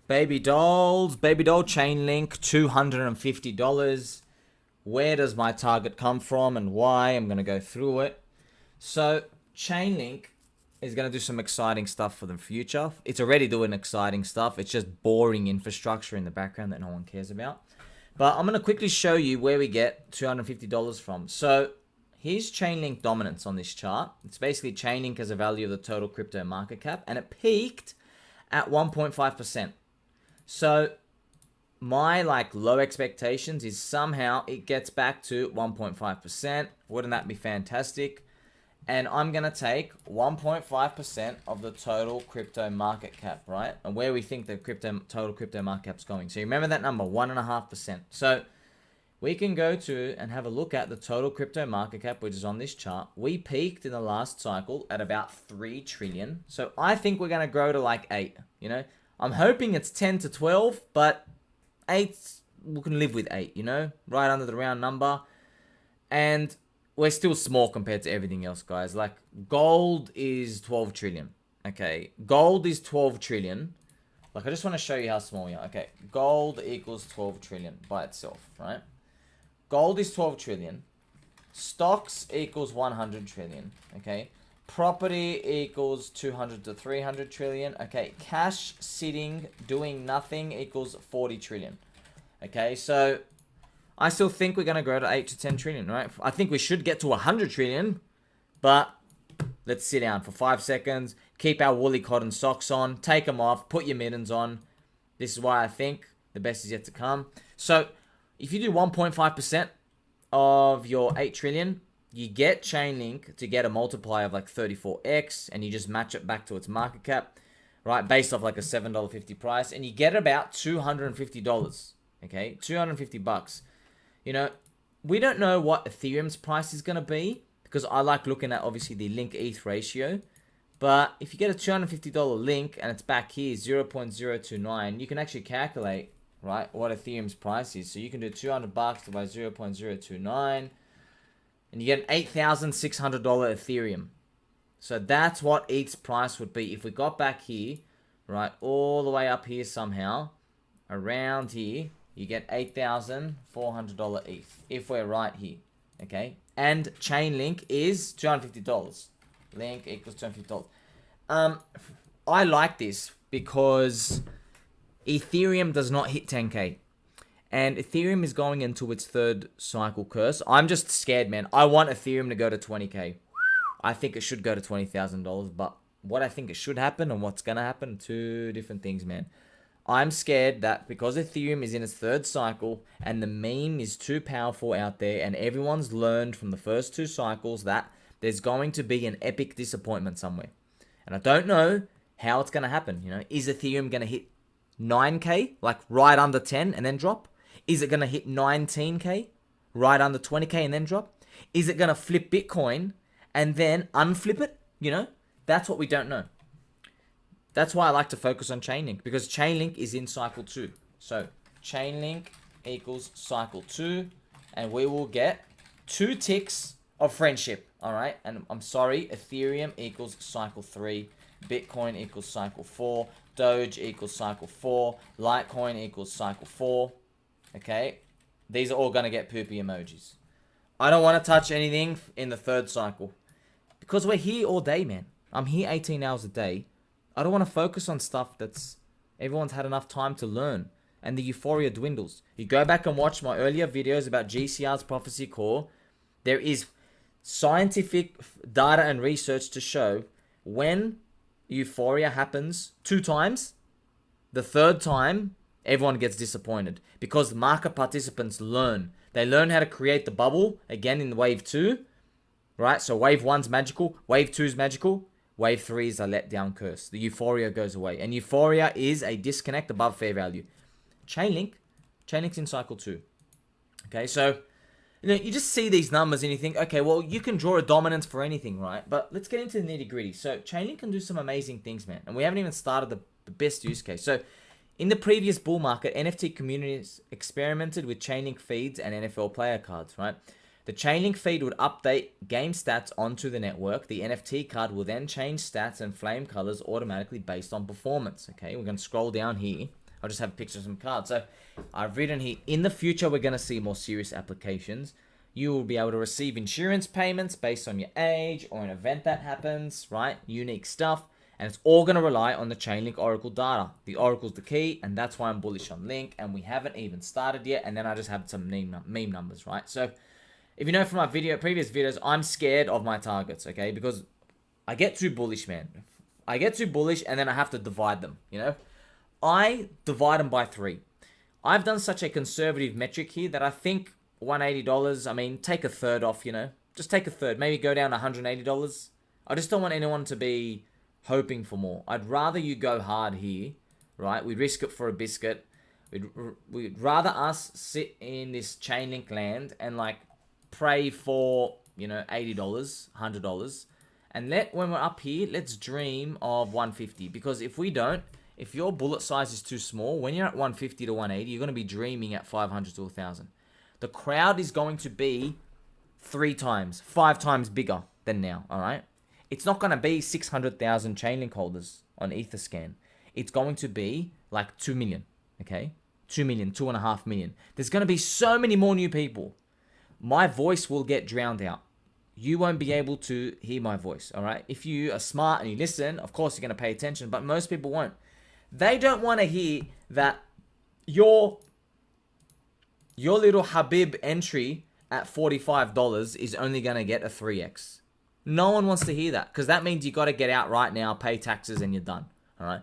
Baby dolls, baby doll ChainLink, $250. Where does my target come from and why? I'm going to go through it. So ChainLink is going to do some exciting stuff for the future. It's already doing exciting stuff. It's just boring infrastructure in the background that no one cares about. But I'm going to quickly show you where we get $250 from. So here's ChainLink dominance on this chart. It's basically ChainLink as a value of the total crypto market cap, and it peaked at 1.5%. So my low expectations is somehow it gets back to 1.5%. Wouldn't that be fantastic? And I'm going to take 1.5% of the total crypto market cap, right? And where we think the total crypto market cap's going. So you remember that number, 1.5%. So we can go to and have a look at the total crypto market cap, which is on this chart. We peaked in the last cycle at about 3 trillion. So I think we're going to grow to 8, I'm hoping it's 10 to 12, but 8, we can live with 8, right under the round number. And we're still small compared to everything else, guys. Gold is 12 trillion. Okay, gold is 12 trillion. I just want to show you how small we are. Okay, gold equals 12 trillion by itself, right? Gold is 12 trillion. Stocks equals 100 trillion, okay? Property equals 200 to 300 trillion. Okay, cash sitting doing nothing equals 40 trillion. Okay, so I still think we're going to grow to 8 to 10 trillion, right? I think we should get to 100 trillion, but let's sit down for 5 seconds, keep our woolly cotton socks on, take them off, put your mittens on. This is why I think the best is yet to come. So if you do 1.5% of your 8 trillion, you get ChainLink to get a multiplier of 34x, and you just match it back to its market cap, right? Based off a $7.50 price, and you get about $250, okay? $250. We don't know what Ethereum's price is going to be, because I like looking at, obviously, the link ETH ratio. But if you get a $250 link, and it's back here, 0.029, you can actually calculate, right, what Ethereum's price is. So you can do $200 divided by 0.029, and you get an $8,600 Ethereum. So that's what ETH's price would be if we got back here, right, all the way up here somehow, around here, you get $8,400 ETH if we're right here, okay? And ChainLink is $250. Link equals $250. I like this because Ethereum does not hit 10K. And Ethereum is going into its 3rd cycle curse. I'm just scared, man. I want Ethereum to go to 20K. I think it should go to $20,000. But what I think it should happen and what's going to happen, 2 different things, man. I'm scared that because Ethereum is in its 3rd cycle and the meme is too powerful out there, and everyone's learned from the first 2 cycles that there's going to be an epic disappointment somewhere. And I don't know how it's going to happen. Is Ethereum going to hit 9K, right under 10 and then drop? Is it going to hit 19K, right under 20K and then drop? Is it going to flip Bitcoin and then unflip it? That's what we don't know. That's why I like to focus on ChainLink, because ChainLink is in cycle 2. So ChainLink equals cycle 2, and we will get 2 ticks of friendship, all right? And I'm sorry, Ethereum equals cycle 3, Bitcoin equals cycle 4, Doge equals cycle 4, Litecoin equals cycle 4, okay? These are all going to get poopy emojis. I don't want to touch anything in the 3rd cycle because we're here all day, man. I'm here 18 hours a day. I don't want to focus on stuff that's everyone's had enough time to learn, and the euphoria dwindles. You go back and watch my earlier videos about GCR's prophecy core. There is scientific data and research to show when euphoria happens 2 times, the 3rd time, everyone gets disappointed because market participants learn. They learn how to create the bubble again in wave 2, right? So wave 1's magical, wave 2's magical, wave 3 is a letdown curse. The euphoria goes away, and euphoria is a disconnect above fair value. ChainLink's in cycle 2. Okay, so you just see these numbers and you think, okay, well, you can draw a dominance for anything, right? But let's get into the nitty gritty. So ChainLink can do some amazing things, man. And we haven't even started the best use case. So in the previous bull market, NFT communities experimented with ChainLink feeds and NFL player cards, right? The ChainLink feed would update game stats onto the network. The NFT card will then change stats and flame colors automatically based on performance. Okay, we're going to scroll down here. I'll just have pictures of some cards. So I've written here, in the future, we're going to see more serious applications. You will be able to receive insurance payments based on your age or an event that happens, right? Unique stuff. And it's all going to rely on the Chainlink Oracle data. The Oracle's the key, and that's why I'm bullish on Link. And we haven't even started yet. And then I just have some meme numbers, right? So if you know from my previous videos, I'm scared of my targets, okay? Because I get too bullish, man. I get too bullish, and then I have to divide them, you know? I divide them by 3. I've done such a conservative metric here that I think $180, I mean, take a third off, you know? Just take a third. Maybe go down to $180. I just don't want anyone to be hoping for more. I'd rather you go hard here, right? We risk it for a biscuit. We'd rather us sit in this Chainlink land and like pray for, you know, $80, $100. And when we're up here, let's dream of 150. Because if we don't, if your bullet size is too small, when you're at 150 to 180, you're going to be dreaming at 500 to 1,000. The crowd is going to be 3 times, 5 times bigger than now, all right? It's not going to be 600,000 Chainlink holders on Etherscan. It's going to be like 2 million, okay? 2 million, 2.5 million. There's going to be so many more new people. My voice will get drowned out. You won't be able to hear my voice, all right? If you are smart and you listen, of course you're going to pay attention, but most people won't. They don't want to hear that your little Habib entry at $45 is only going to get a 3x. No one wants to hear that, because that means you got to get out right now, pay taxes, and you're done. All right.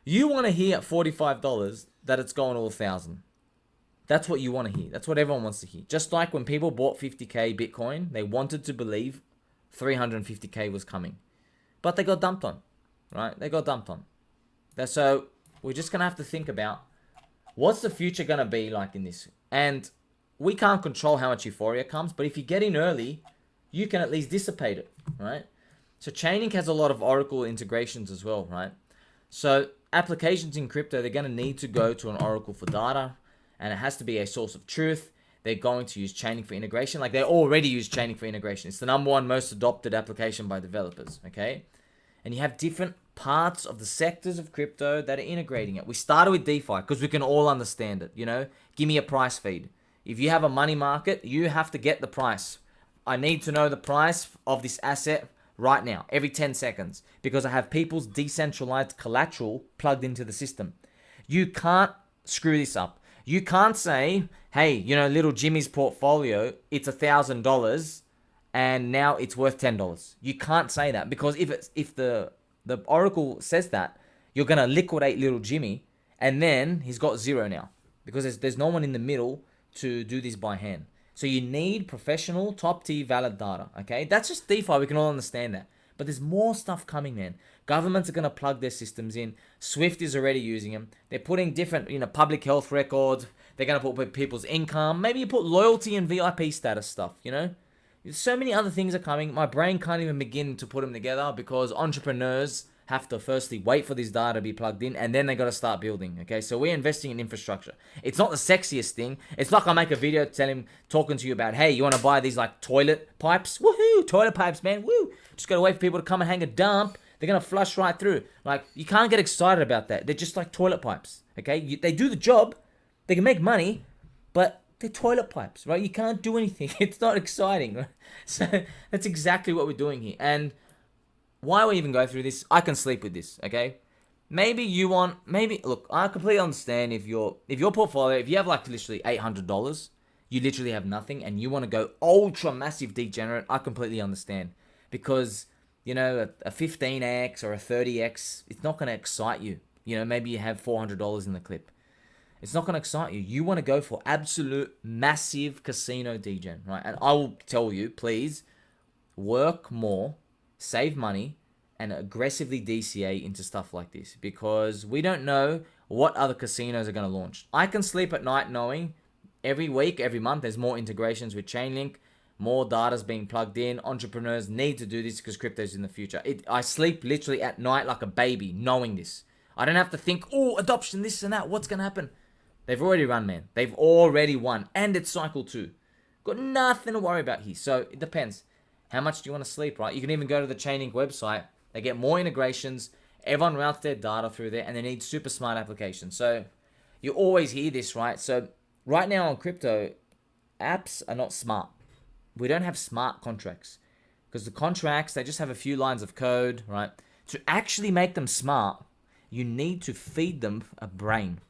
You want to hear at $45 that it's going to 1,000. That's what you want to hear. That's what everyone wants to hear. Just like when people bought 50k Bitcoin, they wanted to believe 350k was coming, but they got dumped on. Right? They got dumped on. So we're just gonna have to think about what's the future gonna be like in this, and we can't control how much euphoria comes. But if you get in early, you can at least dissipate it, right? So Chainlink has a lot of Oracle integrations as well, right? So applications in crypto, they're going to need to go to an Oracle for data, and it has to be a source of truth. They're going to use Chainlink for integration. Like, they already use Chainlink for integration. It's the #1 most adopted application by developers, okay? And you have different parts of the sectors of crypto that are integrating it. We started with DeFi because we can all understand it, you know? Give me a price feed. If you have a money market, you have to get the price. I need to know the price of this asset right now, every 10 seconds, because I have people's decentralized collateral plugged into the system. You can't screw this up. You can't say, hey, you know, little Jimmy's portfolio, it's $1,000 and now it's worth $10. You can't say that, because if the Oracle says that, you're going to liquidate little Jimmy, and then he's got 0 now, because there's no one in the middle to do this by hand. So you need professional, top-tier, valid data, okay? That's just DeFi. We can all understand that. But there's more stuff coming, man. Governments are going to plug their systems in. Swift is already using them. They're putting different, you know, public health records. They're going to put people's income. Maybe you put loyalty and VIP status stuff, you know? So many other things are coming. My brain can't even begin to put them together, because entrepreneurs have to firstly wait for this data to be plugged in, and then they got to start building, okay? So we're investing in infrastructure. It's not the sexiest thing. It's like I make a video talking to you about, hey, you want to buy these like toilet pipes? Woohoo! Toilet pipes, man, woo! Just got to wait for people to come and hang a dump. They're going to flush right through. Like, you can't get excited about that. They're just like toilet pipes, okay? They do the job. They can make money, but they're toilet pipes, right? You can't do anything. It's not exciting, right? So that's exactly what we're doing here. And why we even go through this, I can sleep with this, okay? Look, I completely understand if your portfolio, if you have like literally $800, you literally have nothing, and you want to go ultra massive degenerate, I completely understand. Because, you know, a 15x or a 30x, it's not going to excite you. You know, maybe you have $400 in the clip. It's not going to excite you. You want to go for absolute massive casino degen, right? And I will tell you, please, work more, save money, and aggressively DCA into stuff like this, because we don't know what other casinos are going to launch. I can sleep at night knowing every week, every month, there's more integrations with Chainlink, more data's being plugged in. Entrepreneurs need to do this because crypto's in the future. I sleep literally at night like a baby knowing this. I don't have to think, oh, adoption, this and that, what's going to happen? They've already run, man. They've already won. And it's cycle 2. Got nothing to worry about here. So it depends. How much do you want to sleep, right? You can even go to the Chainlink website. They get more integrations. Everyone routes their data through there, and they need super smart applications. So You always hear this, right? So right now on crypto, apps are not smart. We don't have smart contracts because the contracts, they just have a few lines of code, right? To actually make them smart, you need to feed them a brain.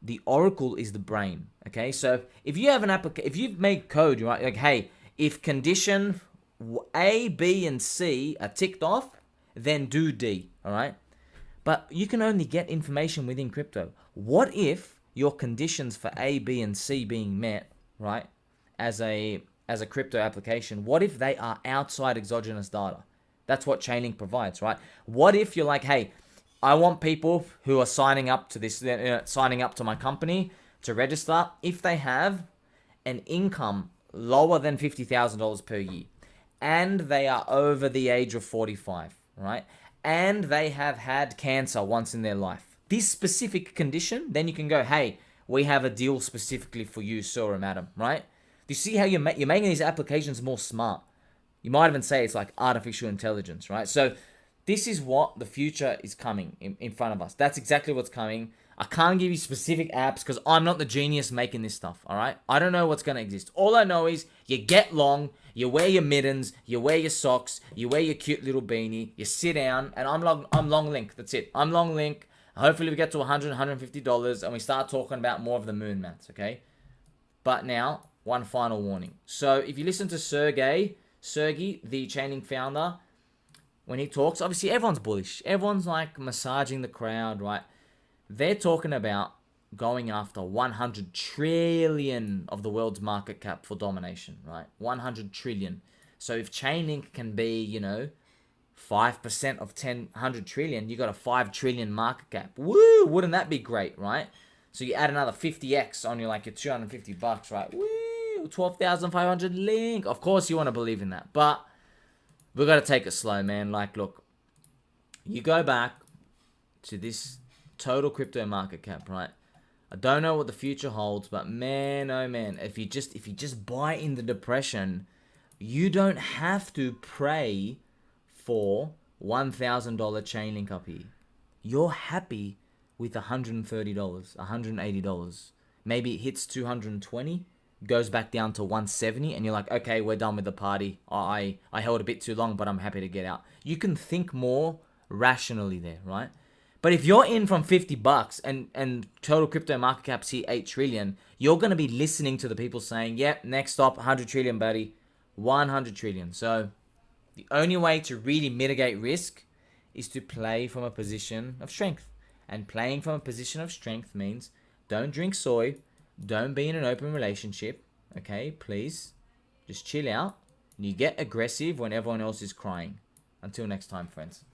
The oracle is the brain. Okay, so if you have an application, if you've made code, right, like, hey, if condition A, B, and C are ticked off, then do D. All right, but you can only get information within crypto. What if your conditions for A, B, and C being met, right, as a crypto application, what if they are outside exogenous data? That's what Chainlink provides, right? What if you're like, hey, I want people who are signing up to this, signing up to my company to register, if they have an income lower than $50,000 per year, and they are over the age of 45, right? And they have had cancer once in their life. This specific condition, then you can go, hey, we have a deal specifically for you, sir or madam, right? Do you see how you're making these applications more smart? You might even say it's like artificial intelligence, right? So this is what the future is coming in front of us. That's exactly what's coming. I can't give you specific apps because I'm not the genius making this stuff, all right? I don't know what's going to exist. All I know is you get long, you wear your mittens, you wear your socks, you wear your cute little beanie, you sit down, and I'm long link. That's it. I'm long link. Hopefully we get to $100, $150 and we start talking about more of the moon mats, okay? But now, one final warning. So if you listen to Sergey, the Chainlink founder, when he talks, obviously everyone's bullish. Everyone's like massaging the crowd, right? They're talking about going after 100 trillion of the world's market cap for domination, right? 100 trillion. So if Chainlink can be, 5% of 100 trillion, you got a 5 trillion market cap. Woo! Wouldn't that be great, right? So you add another 50x on your $250, right? Woo! 12,500 link. Of course you want to believe in that, but we got to take it slow, man. Like, look, you go back to this total crypto market cap, right? I don't know what the future holds, but man, oh man, if you just buy in the depression, you don't have to pray for $1,000 Chainlink up here. You're happy with $130, $180. Maybe it hits 220, goes back down to 170, and you're like, okay, we're done with the party. I held a bit too long, but I'm happy to get out. You can think more rationally there, right? But if you're in from $50 and total crypto market cap's here 8 trillion, you're going to be listening to the people saying, yep, next stop, 100 trillion, buddy. 100 trillion. So the only way to really mitigate risk is to play from a position of strength. And playing from a position of strength means don't drink soy, don't be in an open relationship, okay? Please, just chill out. You get aggressive when everyone else is crying. Until next time, friends.